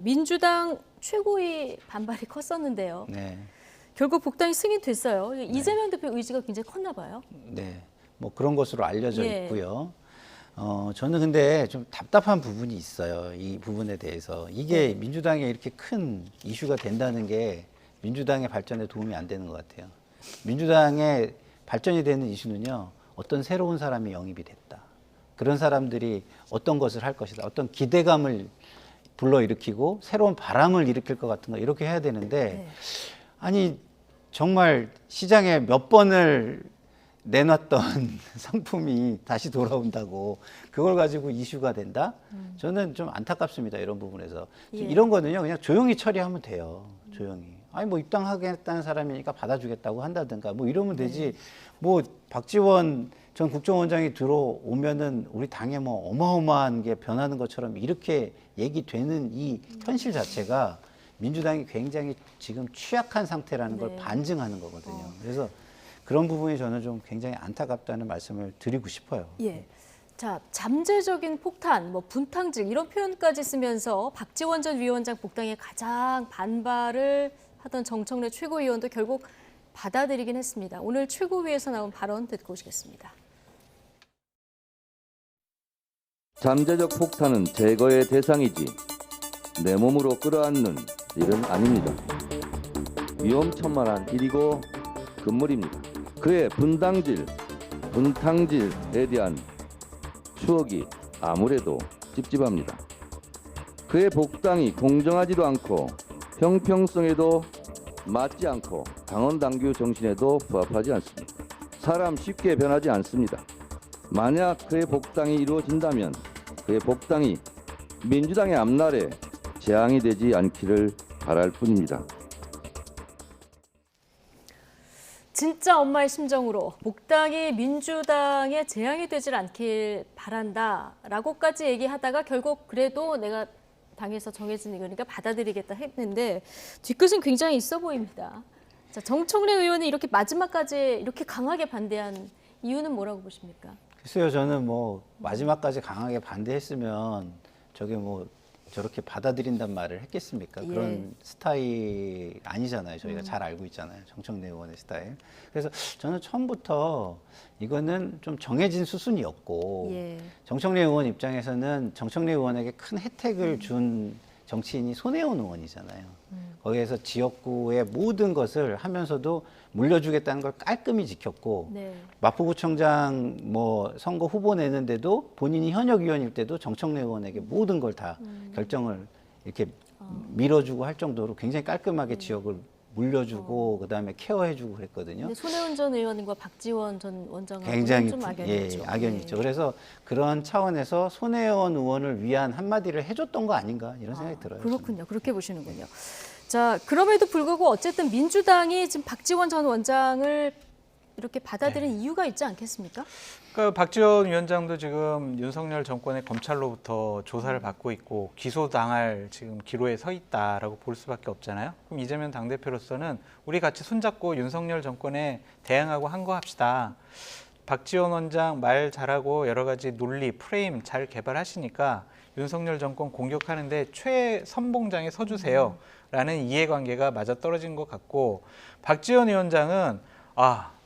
민주당 최고위 반발이 컸었는데요. 네. 결국 복당이 승인됐어요. 이재명 대표 의지가 굉장히 컸나 봐요. 네. 뭐 그런 것으로 알려져 예. 있고요. 저는 근데 좀 답답한 부분이 있어요. 이 부분에 대해서. 이게 민주당에 이렇게 큰 이슈가 된다는 게 민주당의 발전에 도움이 안 되는 것 같아요. 민주당의 발전이 되는 이슈는요, 어떤 새로운 사람이 영입이 됐다. 그런 사람들이 어떤 것을 할 것이다. 어떤 기대감을 불러일으키고 새로운 바람을 일으킬 것 같은 거 이렇게 해야 되는데, 아니 정말 시장에 몇 번을 내놨던 상품이 다시 돌아온다고 그걸 가지고 이슈가 된다? 저는 좀 안타깝습니다. 이런 부분에서. 예. 이런 거는요, 그냥 조용히 처리하면 돼요. 조용히. 아니 뭐 입당하겠다는 사람이니까 받아주겠다고 한다든가 뭐 이러면 되지. 뭐 박지원 전 국정원장이 들어오면은 우리 당에 뭐 어마어마한 게 변하는 것처럼 이렇게 얘기되는 이 현실 자체가 민주당이 굉장히 지금 취약한 상태라는 걸 반증하는 거거든요. 그래서 그런 부분이 저는 좀 굉장히 안타깝다는 말씀을 드리고 싶어요. 예. 자, 잠재적인 폭탄, 뭐 분탕질 이런 표현까지 쓰면서 박지원 전 위원장 복당에 가장 반발을 하던 정청래 최고위원도 결국 받아들이긴 했습니다. 오늘 최고위에서 나온 발언 듣고 오시겠습니다. 잠재적 폭탄은 제거의 대상이지 내 몸으로 끌어안는 일은 아닙니다. 위험천만한 일이고 금물입니다. 그의 분탕질에 대한 추억이 아무래도 찝찝합니다. 그의 복당이 공정하지도 않고 형평성에도 맞지 않고 당원당규 정신에도 부합하지 않습니다. 사람 쉽게 변하지 않습니다. 만약 그의 복당이 이루어진다면 그의 복당이 민주당의 앞날에 재앙이 되지 않기를 바랄 뿐입니다. 진짜 엄마의 심정으로 복당이 민주당의 재앙이 되질 않길 바란다라고까지 얘기하다가 결국 그래도 내가 당에서 정해진 이거니까 받아들이겠다 했는데 뒤끝은 굉장히 있어 보입니다. 자, 정청래 의원이 이렇게 마지막까지 이렇게 강하게 반대한 이유는 뭐라고 보십니까? 글쎄요, 저는 뭐 마지막까지 강하게 반대했으면 저게 뭐 저렇게 받아들인단 말을 했겠습니까? 그런 스타일 아니잖아요. 저희가 잘 알고 있잖아요. 정청래 의원의 스타일. 그래서 저는 처음부터 이거는 좀 정해진 수순이었고 정청래 의원 입장에서는 정청래 의원에게 큰 혜택을 준 정치인이 손혜원 의원이잖아요. 거기에서 지역구의 모든 것을 하면서도 물려주겠다는 걸 깔끔히 지켰고 마포구청장 뭐 선거 후보 내는데도 본인이 현역 의원일 때도 정청래 의원에게 모든 걸 다 결정을 이렇게 밀어주고 할 정도로 굉장히 깔끔하게 지역을 물려주고 그다음에 케어해주고 그랬거든요. 근데 손혜원 전 의원과 박지원 전 원장하고는 굉장히 좀 악연이 있죠. 악연이 있죠. 그래서 그런 차원에서 손혜원 의원을 위한 한마디를 해줬던 거 아닌가 이런 생각이 들어요. 그렇군요. 그렇게 보시는군요. 자, 그럼에도 불구하고 어쨌든 민주당이 지금 박지원 전 원장을 이렇게 받아들인 이유가 있지 않겠습니까? 그러니까 박지원 위원장도 지금 윤석열 정권의 검찰로부터 조사를 받고 있고 기소당할 지금 기로에 서 있다라고 볼 수밖에 없잖아요. 그럼 이재명 당대표로서는 우리 같이 손잡고 윤석열 정권에 대항하고 항거합시다. 박지원 원장 말 잘하고 여러 가지 논리, 프레임 잘 개발하시니까 윤석열 정권 공격하는데 최선봉장에 서주세요. 라는 이해관계가 맞아떨어진 것 같고 박지원 위원장은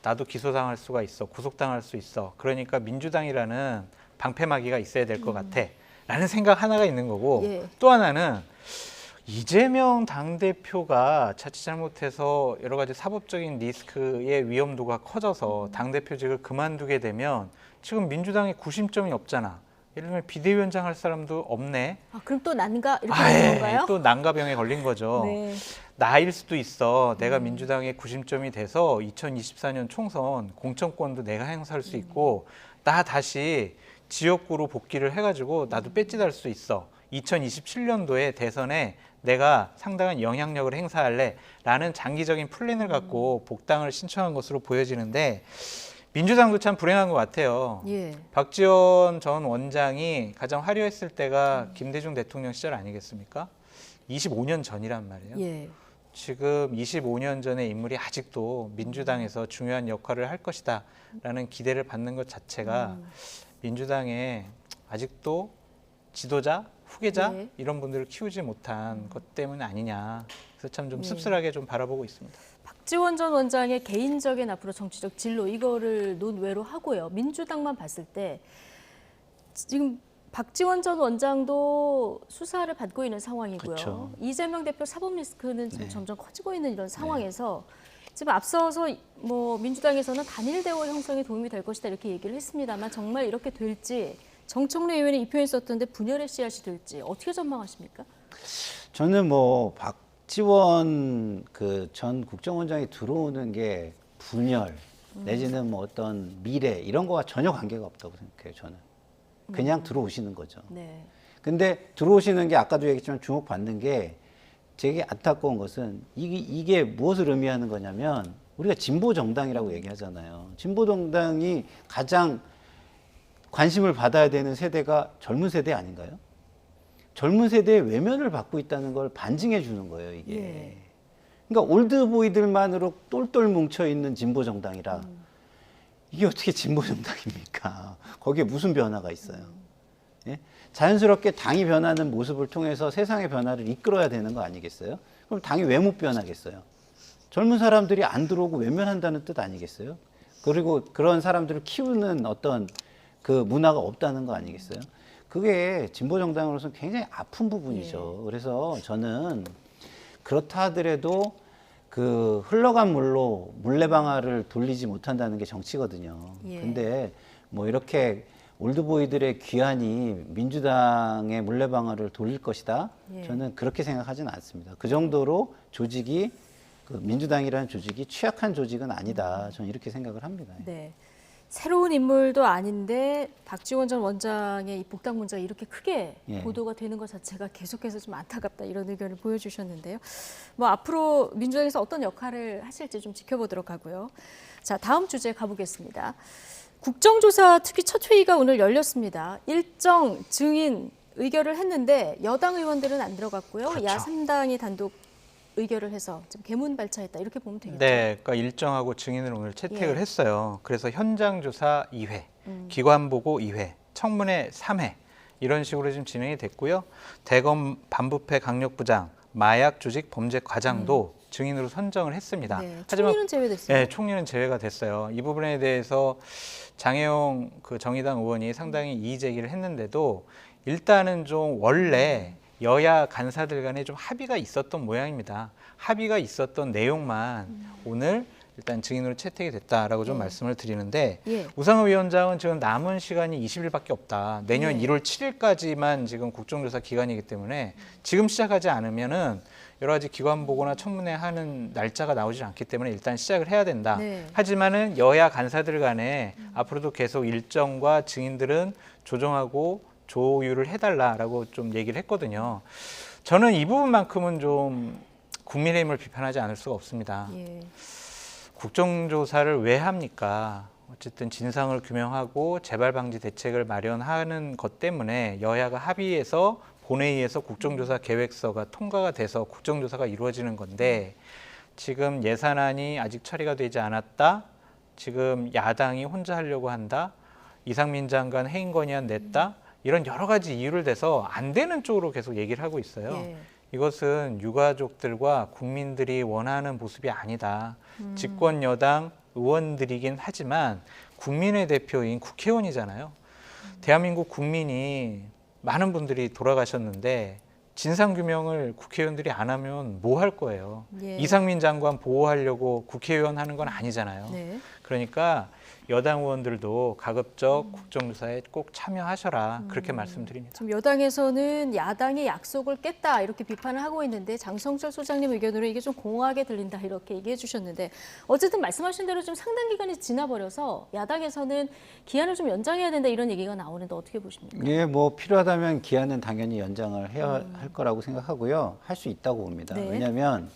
나도 기소당할 수가 있어. 구속당할 수 있어. 그러니까 민주당이라는 방패막이가 있어야 될 것 같아. 라는 생각 하나가 있는 거고 또 하나는 이재명 당대표가 자칫 잘못해서 여러 가지 사법적인 리스크의 위험도가 커져서 당대표직을 그만두게 되면 지금 민주당에 구심점이 없잖아. 예를 들면 비대위원장 할 사람도 없네. 그럼 또 난가 이렇게 되는 건가요? 또 난가병에 걸린 거죠. 나일 수도 있어. 내가 민주당의 구심점이 돼서 2024년 총선 공천권도 내가 행사할 수 있고 나 다시 지역구로 복귀를 해가지고 나도 배지달 수 있어. 2027년도에 대선에 내가 상당한 영향력을 행사할래 라는 장기적인 플랜을 갖고 복당을 신청한 것으로 보여지는데 민주당도 참 불행한 것 같아요. 박지원 전 원장이 가장 화려했을 때가 김대중 대통령 시절 아니겠습니까? 25년 전이란 말이에요. 지금 25년 전의 인물이 아직도 민주당에서 중요한 역할을 할 것이다 라는 기대를 받는 것 자체가 민주당에 아직도 지도자, 후계자 네. 이런 분들을 키우지 못한 것 때문 아니냐. 그래서 참 좀 네. 씁쓸하게 좀 바라보고 있습니다. 박지원 전 원장의 개인적인 앞으로 정치적 진로 이거를 논외로 하고요. 민주당만 봤을 때 지금 박지원 전 원장도 수사를 받고 있는 상황이고요. 그쵸. 이재명 대표 사법 리스크는 지금 네. 점점 커지고 있는 이런 상황에서 지금 앞서서 뭐 민주당에서는 단일 대우 형성에 도움이 될 것이다 이렇게 얘기를 했습니다만 정말 이렇게 될지 정청래 의원이 이 표현 썼던데 분열의 씨앗이 될지 어떻게 전망하십니까? 저는 뭐 박지원 그 전 국정원장이 들어오는 게 분열 내지는 뭐 어떤 미래 이런 거와 전혀 관계가 없다고 생각해요. 저는 그냥 들어오시는 거죠. 네. 근데 들어오시는 게 아까도 얘기했지만 주목받는 게 되게 안타까운 것은 이게 무엇을 의미하는 거냐면 우리가 진보 정당이라고 얘기하잖아요. 진보 정당이 가장 관심을 받아야 되는 세대가 젊은 세대 아닌가요? 젊은 세대의 외면을 받고 있다는 걸 반증해 주는 거예요, 이게. 예. 그러니까 올드보이들만으로 똘똘 뭉쳐 있는 진보 정당이라 이게 어떻게 진보 정당입니까? 거기에 무슨 변화가 있어요? 예? 자연스럽게 당이 변하는 모습을 통해서 세상의 변화를 이끌어야 되는 거 아니겠어요? 그럼 당이 왜 못 변하겠어요? 젊은 사람들이 안 들어오고 외면한다는 뜻 아니겠어요? 그리고 그런 사람들을 키우는 어떤 그 문화가 없다는 거 아니겠어요? 그게 진보 정당으로서는 굉장히 아픈 부분이죠. 그래서 저는 그렇다 하더라도 그 흘러간 물로 물레방아를 돌리지 못한다는 게 정치거든요. 예. 근데 뭐 이렇게 올드보이들의 귀환이 민주당의 물레방아를 돌릴 것이다. 예. 저는 그렇게 생각하지는 않습니다. 그 정도로 조직이 그 민주당이라는 조직이 취약한 조직은 아니다. 저는 이렇게 생각을 합니다. 네. 새로운 인물도 아닌데 박지원 전 원장의 이 복당 문제가 이렇게 크게 예. 보도가 되는 것 자체가 계속해서 좀 안타깝다 이런 의견을 보여주셨는데요. 뭐 앞으로 민주당에서 어떤 역할을 하실지 좀 지켜보도록 하고요. 자, 다음 주제 가보겠습니다. 국정조사 특위 첫 회의가 오늘 열렸습니다. 일정 증인 의결을 했는데 여당 의원들은 안 들어갔고요. 그렇죠. 야3당이 단독 의결을 해서 지금 개문발차했다 이렇게 보면 되겠죠. 네, 그러니까 일정하고 증인을 오늘 채택을 예. 했어요. 그래서 현장 조사 2회, 기관 보고 2회, 청문회 3회 이런 식으로 지금 진행이 됐고요. 대검 반부패 강력부장, 마약 조직 범죄 과장도 증인으로 선정을 했습니다. 네, 하지만 총리는 제외됐어요. 네, 총리는 제외가 됐어요. 이 부분에 대해서 장혜영 그 정의당 의원이 상당히 이의 제기를 했는데도 일단은 좀 원래 여야 간사들 간에 좀 합의가 있었던 모양입니다. 합의가 있었던 내용만 오늘 일단 증인으로 채택이 됐다라고 좀 말씀을 드리는데 예. 우상호 위원장은 지금 남은 시간이 20일밖에 없다. 내년 예. 1월 7일까지만 지금 국정조사 기간이기 때문에 지금 시작하지 않으면은 여러 가지 기관 보고나 청문회 하는 날짜가 나오지 않기 때문에 일단 시작을 해야 된다. 네. 하지만은 여야 간사들 간에 앞으로도 계속 일정과 증인들은 조정하고 조율을 해달라라고 좀 얘기를 했거든요. 저는 이 부분만큼은 좀 국민의힘을 비판하지 않을 수가 없습니다. 예. 국정조사를 왜 합니까? 어쨌든 진상을 규명하고 재발 방지 대책을 마련하는 것 때문에 여야가 합의해서 본회의에서 국정조사 계획서가 통과가 돼서 국정조사가 이루어지는 건데 지금 예산안이 아직 처리가 되지 않았다. 지금 야당이 혼자 하려고 한다. 이상민 장관 해임 건의안 냈다. 이런 여러 가지 이유를 대서 안 되는 쪽으로 계속 얘기를 하고 있어요. 예. 이것은 유가족들과 국민들이 원하는 모습이 아니다. 집권 여당 의원들이긴 하지만 국민의 대표인 국회의원이잖아요. 대한민국 국민이 많은 분들이 돌아가셨는데 진상규명을 국회의원들이 안 하면 뭐 할 거예요. 예. 이상민 장관 보호하려고 국회의원 하는 건 아니잖아요. 네. 그러니까 여당 의원들도 가급적 국정조사에 꼭 참여하셔라 그렇게 말씀드립니다. 지금 여당에서는 야당의 약속을 깼다 이렇게 비판을 하고 있는데 장성철 소장님 의견으로 이게 좀 공허하게 들린다 이렇게 얘기해 주셨는데 어쨌든 말씀하신 대로 좀 상당 기간이 지나버려서 야당에서는 기한을 좀 연장해야 된다 이런 얘기가 나오는데 어떻게 보십니까? 예, 뭐 필요하다면 기한은 당연히 연장을 해야 할 거라고 생각하고요. 할 수 있다고 봅니다. 네. 왜냐하면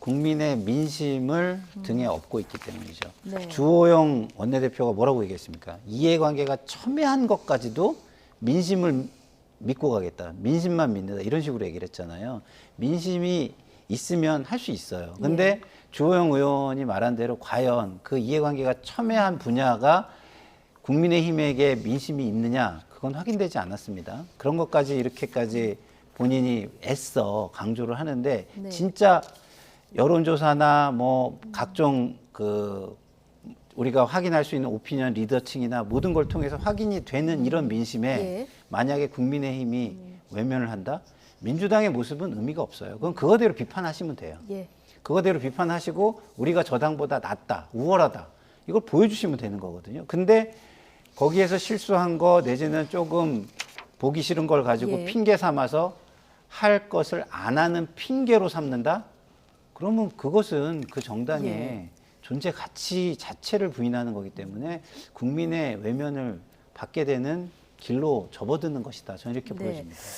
국민의 민심을 등에 업고 있기 때문이죠. 네. 주호영 원내대표가 뭐라고 얘기했습니까? 이해관계가 첨예한 것까지도 민심을 믿고 가겠다. 민심만 믿는다. 이런 식으로 얘기를 했잖아요. 민심이 있으면 할 수 있어요. 근데 주호영 의원이 말한 대로 과연 그 이해관계가 첨예한 분야가 국민의힘에게 민심이 있느냐? 그건 확인되지 않았습니다. 그런 것까지 이렇게까지 본인이 애써 강조를 하는데 네. 진짜 여론조사나 뭐 각종 그 우리가 확인할 수 있는 오피니언 리더층이나 모든 걸 통해서 확인이 되는 이런 민심에 예. 만약에 국민의힘이 외면을 한다? 민주당의 모습은 의미가 없어요. 그건 그거대로 비판하시면 돼요. 예. 그거대로 비판하시고 우리가 저 당보다 낫다, 우월하다 이걸 보여주시면 되는 거거든요. 근데 거기에서 실수한 거 내지는 조금 보기 싫은 걸 가지고 예. 핑계 삼아서 할 것을 안 하는 핑계로 삼는다? 그러면 그것은 그 정당의 예. 존재 가치 자체를 부인하는 거기 때문에 국민의 외면을 받게 되는 길로 접어드는 것이다. 저는 이렇게 네. 보여집니다.